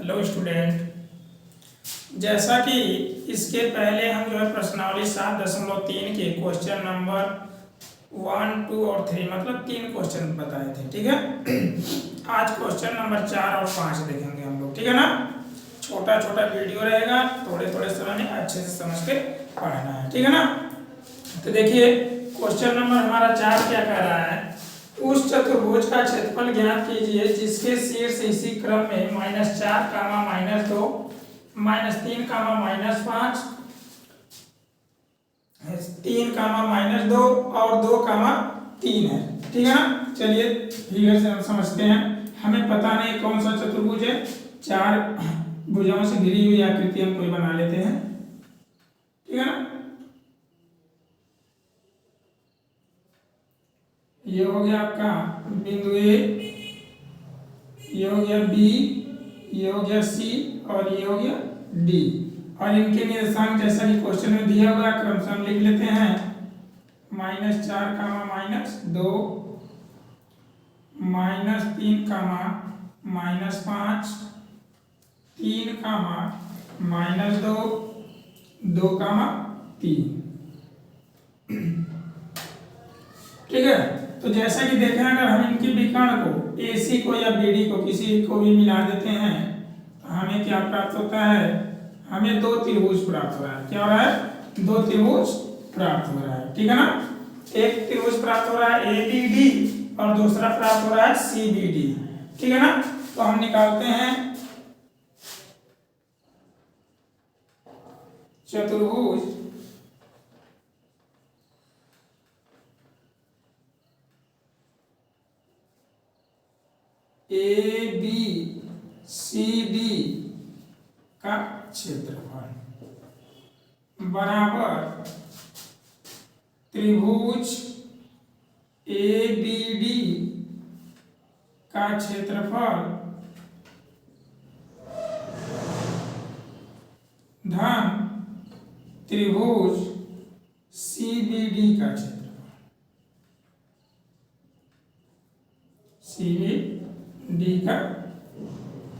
Hello student, जैसा कि इसके पहले हम जो है प्रश्नावली 7.3 के क्वेश्चन नंबर 1, 2 और 3 मतलब 3 क्वेश्चन बताए थे। ठीक है, आज क्वेश्चन नंबर 4 और 5 देखेंगे हम लोग। ठीक है ना, छोटा छोटा वीडियो रहेगा, थोड़े थोड़े समय में अच्छे से समझ के पढ़ना है। ठीक है ना, तो देखिए क्वेश्चन नंबर हमारा 4 क्या कह रहा है। उस चतुर्भुज का क्षेत्रफल ज्ञात कीजिए जिसके शीर्ष इसी क्रम में -4, -2, -3, -5, 3, -2 और 2, 3 है। ठीक है ना, चलिए फिगर से हम समझते हैं। हमें पता नहीं कौन सा चतुर्भुज है, 4 भुजाओं से घिरी हुई आकृति हम कोई बना लेते हैं। ठीक है ना, ये हो गया आपका बिंदु ए, ये हो गया बी, ये हो गया सी और ये हो गया डी। और इनके निर्देशांक जैसा कि क्वेश्चन में दिया हुआ क्रमशः हम लिख लेते हैं। -4, -2, -3, -5, 3, -2, 3। ठीक है, तो जैसा कि देखें अगर हम इनके विकर्ण को AC को या BD को किसी को भी मिला देते हैं तो हमें क्या प्राप्त होता है, हमें 2 त्रिभुज प्राप्त हो रहा है। क्या हो रहा है, 2 त्रिभुज प्राप्त हो रहा है। ठीक है ना, एक त्रिभुज प्राप्त हो रहा है ABD और दूसरा प्राप्त हो रहा है CBD। ठीक है ना, तो हम निकालते हैं चतुर्भुज ABCD का क्षेत्रफल बराबर त्रिभुज ABD का क्षेत्रफल धन त्रिभुज CBD का क्षेत्रफल। CBD का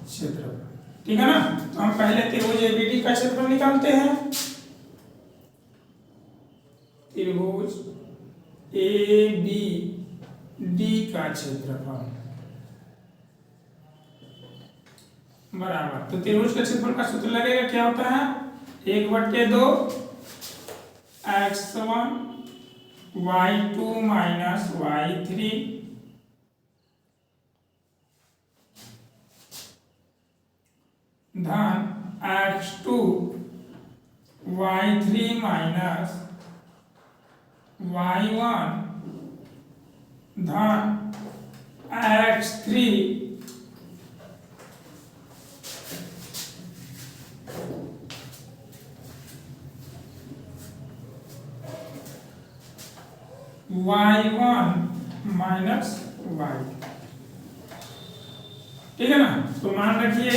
क्षेत्रफल। ठीक है ना, तो हम पहले त्रिभुज ABD का क्षेत्रफल निकालते हैं। त्रिभुज ABD का क्षेत्रफल बराबर, तो त्रिभुज के क्षेत्रफल का सूत्र लगेगा, क्या होता है 1/2 x1 y2 - y3 धन x2 y3 - y1 धन x3 y1 - y। ठीक है ना, तो मान रखिए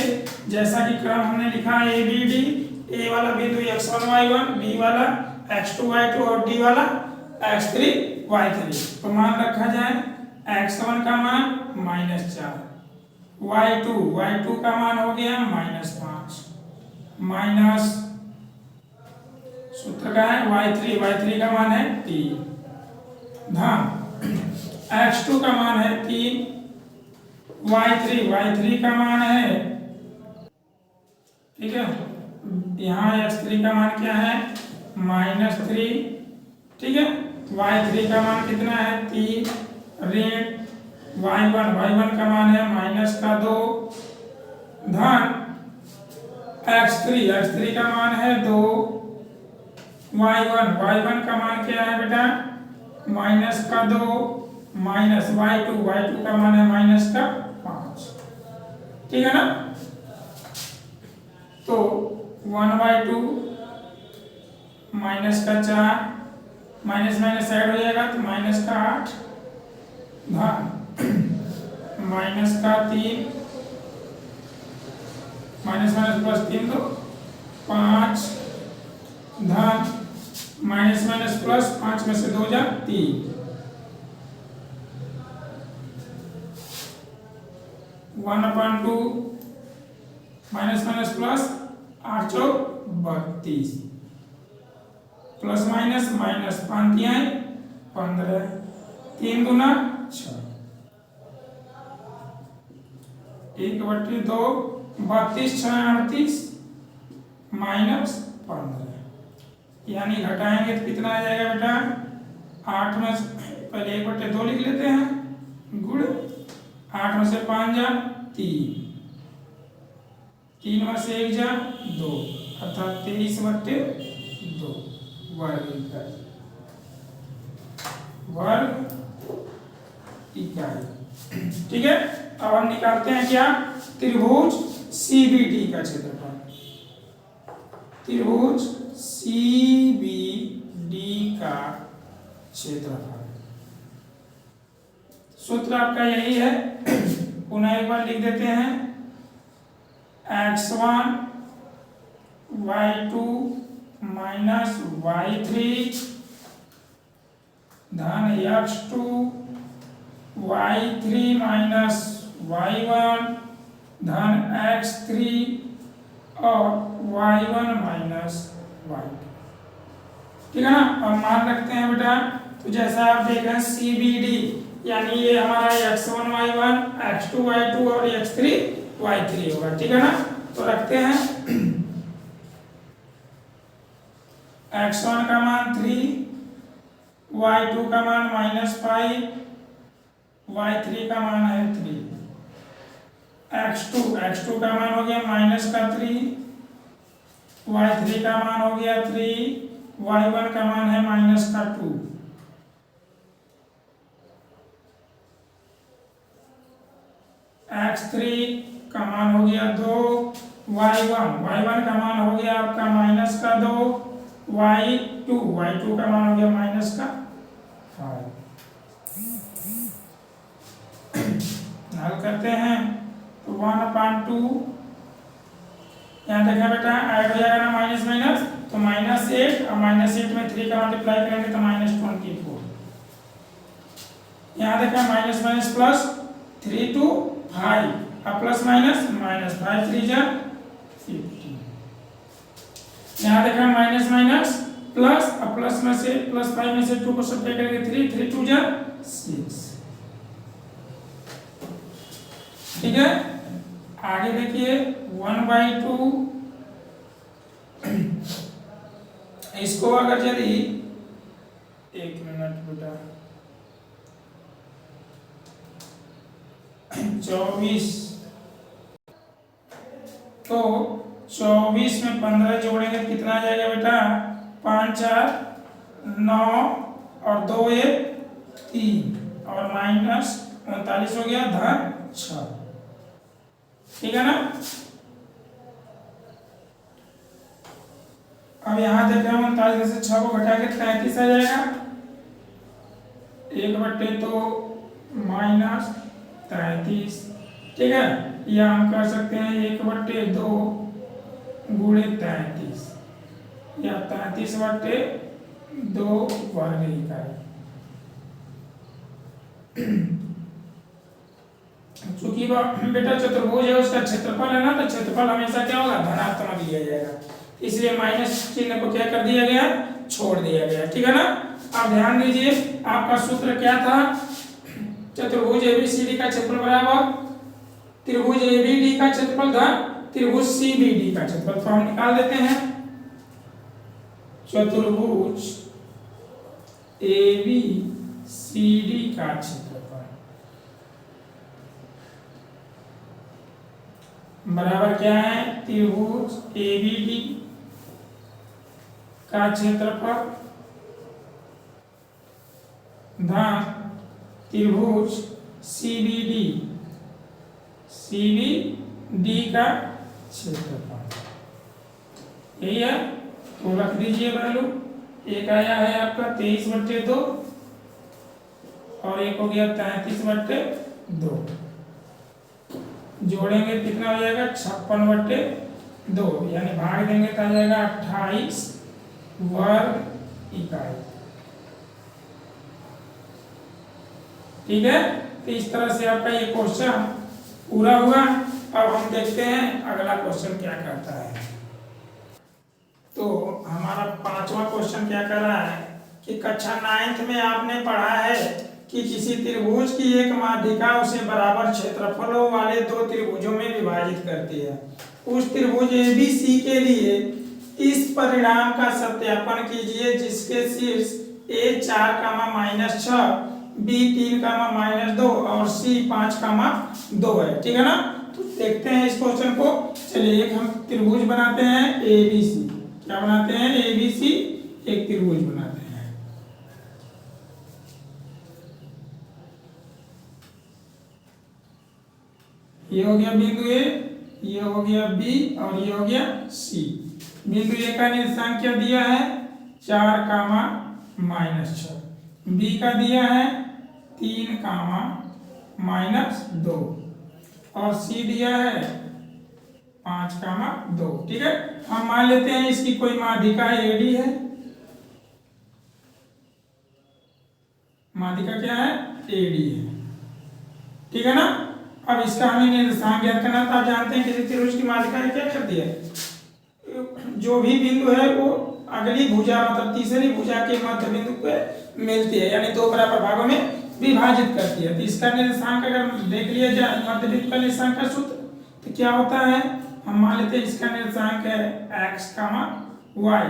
जैसा कि क्रम हमने लिखा ABD, A वाला बिंदु x1 y1, B वाला x2 y2 और D वाला x3 y3। तो मान रखा जाए x1 का मान -4, y2 का मान हो गया -5, माइनस सूत्र का है y3 का मान है 3 धन x2 का मान है 3, y3 का मान है, ठीक है, यहाँ x3 का मान क्या है -3। ठीक है, y3 का मान कितना है 3 ऋण y1 का मान है -2 धन x3 का मान है 2, y1 का मान क्या है बेटा -2 माइनस y2 का मान है -5। ठीक है ना, तो 1/2 -4 माइनस ऐड हो जाएगा तो -8 धन -3 +3 तो 5 धन -+5 में से 2 जा 3 1/2 माइनस माइनस प्लस, 8 चौक 32, प्लस माइनस माइनस, 5 तिहाई 15, 3 दूना 6, 1/2, 32 6 38 माइनस 15, यानी घटाएंगे तो कितना आ जाएगा बेटा, 8 में पहले 1/2 लिख लेते हैं गुण, 8 में से 5 जा 3, 3 में से 1 जा 2, अर्थात 23/2 वर्ग इकाई, वर्ग इकाई। ठीक है, अब हम निकालते हैं क्या, त्रिभुज CBD का क्षेत्रफल। त्रिभुज CBD का क्षेत्रफल, सूत्र आपका यही है, पुनः एक बार लिख देते हैं, x1 y2 माइनस y3 धन x2 y3 माइनस y1 धन x3 और y1 माइनस y2। ठीक है ना, अब मान रखते हैं बेटा, तो जैसा आप देख रहे हैं CBD, यानी ये हमारा x1 y1 x2 y2 और x3 y3 होगा। ठीक है ना, तो रखते हैं x1 का मान 3, y2 का मान -5, y3 का मान है 3, x2 का मान हो गया -3, y3 का मान हो गया 3, y1 का मान है -2, x3 का मान हो गया 2, y1 का मान हो गया आपका -2, y2 का मान हो गया -5। हल करते हैं तो 1/2, यहाँ देखा बेटा ऐड हो जाएगा ना माइनस माइनस, तो -8 और -8 में 3 का मल्टीप्लाई करेंगे तो -24। यहाँ देखा माइनस माइनस प्लस, 3 2 5 और प्लस माइनस -5 3 जा 15। यहाँ देखा माइनस माइनस प्लस और प्लस में से +5 में से 2 को सब्ट्रैक्ट करेंगे 3 2 जा 6। ठीक है, आगे देखिए 1/2, इसको अगर यदि 1 मिनट बेटा 24, तो 24 में 15 जोड़ेंगे तो कितना आ जाएगा बेटा, 5 4 9 और 2 1 3 और -39 हो गया धन 6। ठीक है ना, अब यहाँ देख रहे हैं 39 में से 6 को घटा के 33 आ जाएगा, 1/2 -33। ठीक है, या हम कर सकते हैं 1/2 गुणे 33 या 33/2 वर्ग इकाई। चूंकि बेटा चतुर्भुज है, उसका क्षेत्रफल है ना, तो क्षेत्रफल हमेशा क्या होगा, धनात्मक लिया जाएगा, इसलिए माइनस चिन्ह को क्या कर दिया गया, छोड़ दिया गया। ठीक है ना, अब ध्यान दीजिए आपका सूत्र क्या था, चतुर्भुज ABCD का क्षेत्रफल बराबर त्रिभुज ABD का क्षेत्रफल धन त्रिभुज CBD का क्षेत्रफल। तो हम निकाल देते हैं चतुर्भुज ABCD का क्षेत्रफल बराबर क्या है, त्रिभुज ABD का क्षेत्रफल धन त्रिभुज CBD का क्षेत्रफल। यही है, तो रख दीजिए वैल्यू। एक आया है आपका 23/2 और एक हो गया 33/2, जोड़ेंगे कितना हो जाएगा, 56/2, यानी भाग देंगे तो आ जाएगा 28 वर्ग इकाई। ठीक है, तो इस तरह से आपका ये क्वेश्चन पूरा हुआ। अब हम देखते हैं अगला क्वेश्चन क्या कहता है। तो हमारा 5वां क्वेश्चन क्या कर रहा है कि कक्षा 9th में आपने पढ़ा है कि किसी त्रिभुज की एक माध्यिका उसे बराबर क्षेत्रफलों वाले दो त्रिभुजों में विभाजित करती है। उस त्रिभुज ABC के लिए इस परिणाम का सत्यापन कीजिए जिसके शीर्ष A 4, B 3, -2 और C 5, 2 है। ठीक है ना। तो देखते हैं इस क्वेश्चन को। चलिए एक हम त्रिभुज बनाते हैं ABC। क्या बनाते हैं? ABC एक त्रिभुज बनाते हैं। ये हो गया बिंदु A, ये हो गया B और ये हो गया C। बिंदु A का निर्देशांक क्या दिया है? 4, -6। B का दिया है 3, -2 और C दिया है 5, 2। ठीक है। हम मान लेते हैं इसकी कोई माध्यिका AD है। माध्यिका क्या है? AD है। ठीक है ना। अब इसका हमें निर्देशांक ज्ञात करना था। आप जानते हैं किसी त्रिभुज की माध्यिका ने क्या करती है, जो भी बिंदु है वो अगली भुजा मतलब तीसरी भुजा के मध्य बिंदु पे मिलती है, यानी दो बराबर भागों में विभाजित करती है। तो इसका निर्देशांक अगर देख लिया जाए मध्य बिंदु का निर्देशांक का सूत्र, तो क्या होता है? हम मान लेते हैं इसका निर्देशांक है x, y।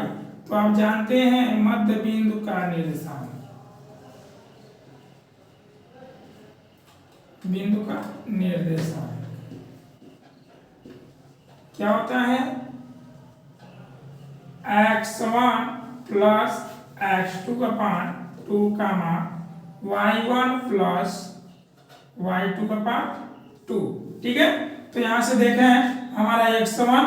तो आप जानते हैं मध्य बिंदु का निर्देशांक, बिंदु का निर्देशांक क्या होता है? x1 प्लस x2 अपान 2, y1 प्लस y2 अपान 2। ठीक है। तो यहां से देखें हमारा x1,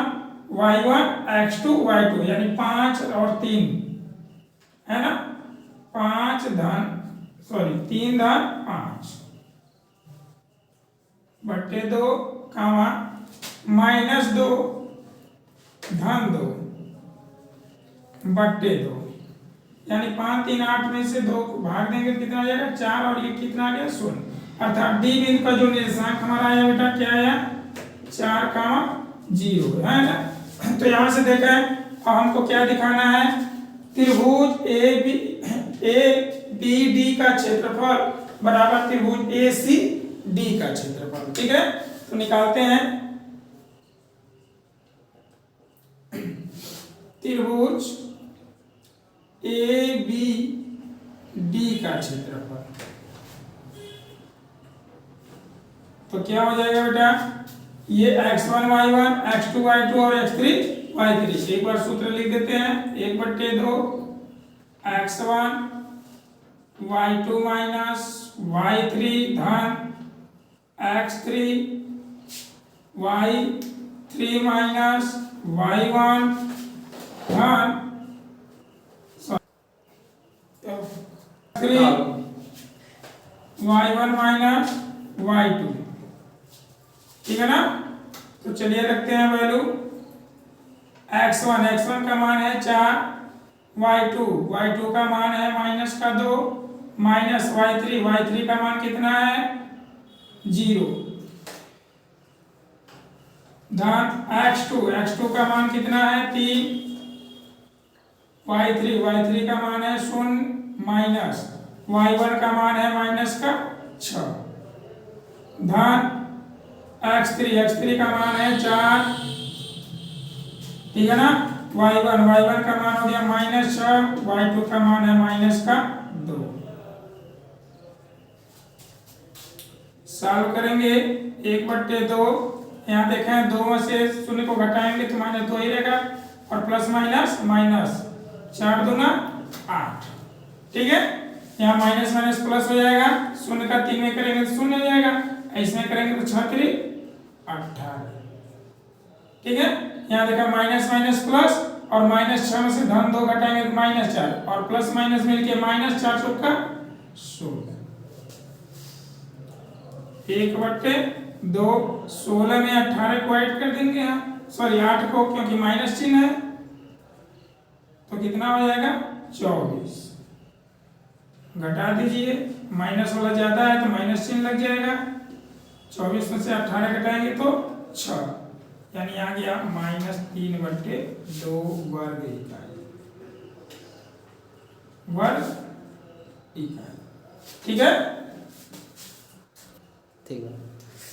y1, x2, y2 यानी 5 और 3 है ना। 3 धन 5 बटे 2, -2 धन 2 बटे 2, यानी 5, 3, 8 में से 2 को भाग देंगे कितना आ जाएगा? 4 और ये कितना आ गया? 0। अर्थात डी बिंदु का जो निर्देशांक हमारा आया बेटा क्या आया? 4, 0 है ना। तो यहाँ से देखें अब हमको क्या दिखाना है? त्रिभुज ABD का क्षेत्रफल बराबर त्रिभुज ACD का क्षेत्रफल। ठीक है। तो निकालते हैं त्रिभुज ABD का क्षेत्रफल। तो क्या हो जाएगा बेटा? ये x1 y1, x2 y2 और x3 y3। एक बार सूत्र लिख देते हैं। 1/2 x1 y2 माइनस y3 धन x3 y3 माइनस y1 धन 3 y1 माइनस y2। ठीक है ना। तो चलिए रखते हैं वैल्यू। x1 का मान है 4, y2 का मान है -2 माइनस y3 का मान कितना है? 0 धन x2 का मान कितना है? 3, y3 का मान है 0 माइनस y1 का मान है -6 धन x3 का मान है 4। ठीक है ना। y1 का मान हो गया -6, y2 का मान है -2। सॉल्व करेंगे 1/2। यहाँ देखें 2 में से 0 को घटाएंगे तो -2 ही रहेगा और प्लस माइनस 4 दूना 8। ठीक है। यहाँ माइनस प्लस हो जाएगा। 0 का 3 में करेंगे तो 0 हो जाएगा, इसमें करेंगे तो 6 3 18। ठीक है। यहाँ देखा माइनस प्लस और -6 में से धन 2 घटाएंगे तो -4 और प्लस माइनस मिलके -4 का 16। 1/2 16 में 18 को ऐड कर देंगे यहाँ, सॉरी 8 को, क्योंकि माइनस चिन्ह है तो कितना हो जाएगा? 24। घटा दीजिए, माइनस वाला ज्यादा है तो माइनस चिन्ह लग जाएगा। 24 में से 18 घटाएंगे तो 6, यानी आ गया -3/2 वर्ग इकाई, वर्ग इकाई। ठीक है,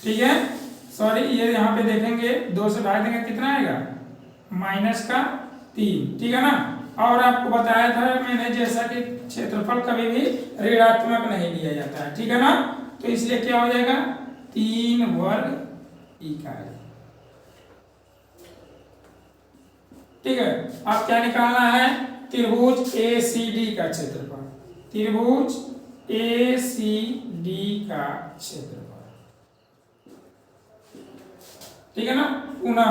ठीक है। सॉरी, ये यहाँ पे देखेंगे 2 से भाग देंगे कितना आएगा, -3। ठीक है ना। और आपको बताया था मैंने जैसा कि क्षेत्रफल कभी भी ऋणात्मक नहीं लिया जाता है। ठीक है ना, तो इसलिए क्या हो जाएगा 3 वर्ग इकाई। ठीक है, अब क्या निकालना है, त्रिभुज ACD का क्षेत्रफल, त्रिभुज ACD का क्षेत्रफल। ठीक है ना। पुनः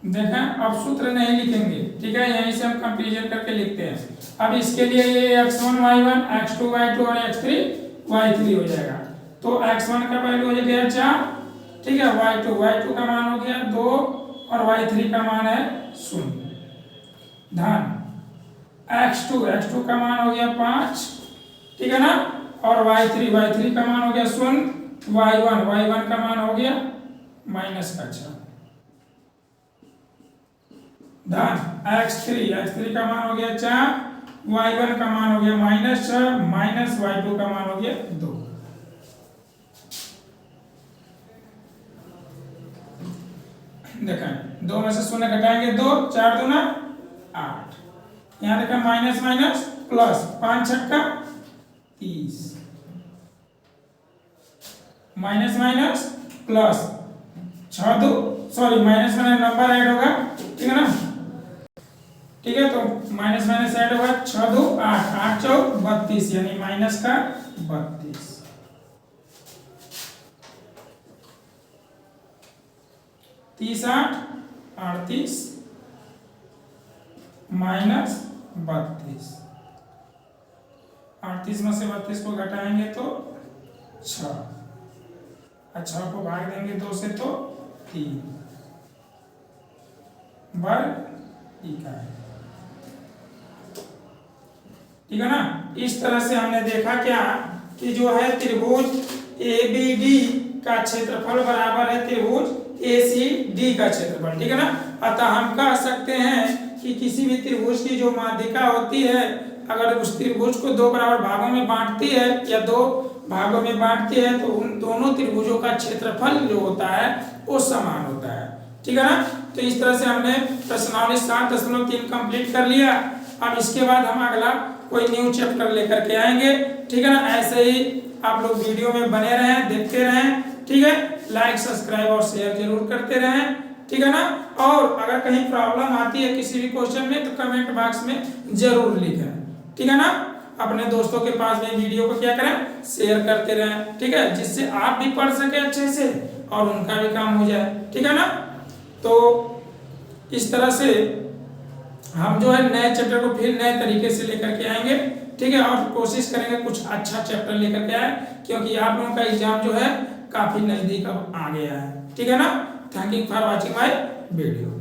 देखें, अब सूत्र नहीं लिखेंगे, ठीक है, यहीं से हम कंपेरिजन करके लिखते हैं। अब इसके लिए ये x1 y1, x2 y2 और x3 y3 हो जाएगा। तो x1 का वैल्यू हो गया 4, ठीक है, y2 का मान हो गया 2 और y3 का मान है 0। ध्यान, x2 का मान हो गया 5, ठीक है ना, और y3 का मान हो गया 0, y1 का मान हो गया -6। ध्यान, x3 का मान हो गया 4, y1 का मान हो गया -6, -y2 का मान हो गया 2। देखें, 2 में से 0 घटाएंगे 2, 4 दूना 8। यहाँ देखें माइनस माइनस प्लस, 5 छक्का 30, माइनस माइनस प्लस 6 दो, sorry minus minus number add होगा, ठीक है ना। ठीक है, तो माइनस माइनस ऐड होगा, 6 2 8, 8 4 32, यानी माइनस का 32। 30 8 38 माइनस 32, 38 में से 32 को घटाएंगे तो 6, 6 को भाग देंगे 2 से तो 3 वर्ग इकाई। ठीक है ना। इस तरह से हमने देखा क्या कि जो है त्रिभुज ABD का क्षेत्रफल बराबर है त्रिभुज ACD का क्षेत्रफल। ठीक है ना। अतः हम कह सकते हैं कि किसी भी त्रिभुज की जो माध्यिका होती है, अगर उस त्रिभुज को 2 बराबर भागों में बांटती है या 2 भागों में बांटती है, तो उन दोनों त्रिभुजों का क्षेत्रफल जो होता है वो समान होता है। ठीक है ना। तो इस तरह से हमने प्रश्नावली 7.3 कंप्लीट कर लिया। अब इसके बाद हम अगला कोई न्यू चैप्टर लेकर के आएंगे। ठीक है ना। ऐसे ही आप लोग वीडियो में बने रहें, देखते रहें। ठीक है, लाइक सब्सक्राइब और शेयर जरूर करते रहें। ठीक है ना। और अगर कहीं प्रॉब्लम आती है किसी भी क्वेश्चन में तो कमेंट बॉक्स में जरूर लिखें। ठीक है ना। अपने दोस्तों के पास में वीडियो को क्या करें, शेयर करते रहें। ठीक है, जिससे आप भी पढ़ सके अच्छे से और उनका भी काम हो जाए। ठीक है ना। तो इस तरह से हम जो है नए चैप्टर को फिर नए तरीके से लेकर के आएंगे। ठीक है, और कोशिश करेंगे कुछ अच्छा चैप्टर लेकर के आए, क्योंकि आप लोगों का एग्जाम जो है काफी नजदीक अब आ गया है। ठीक है ना। Thank you for watching my video.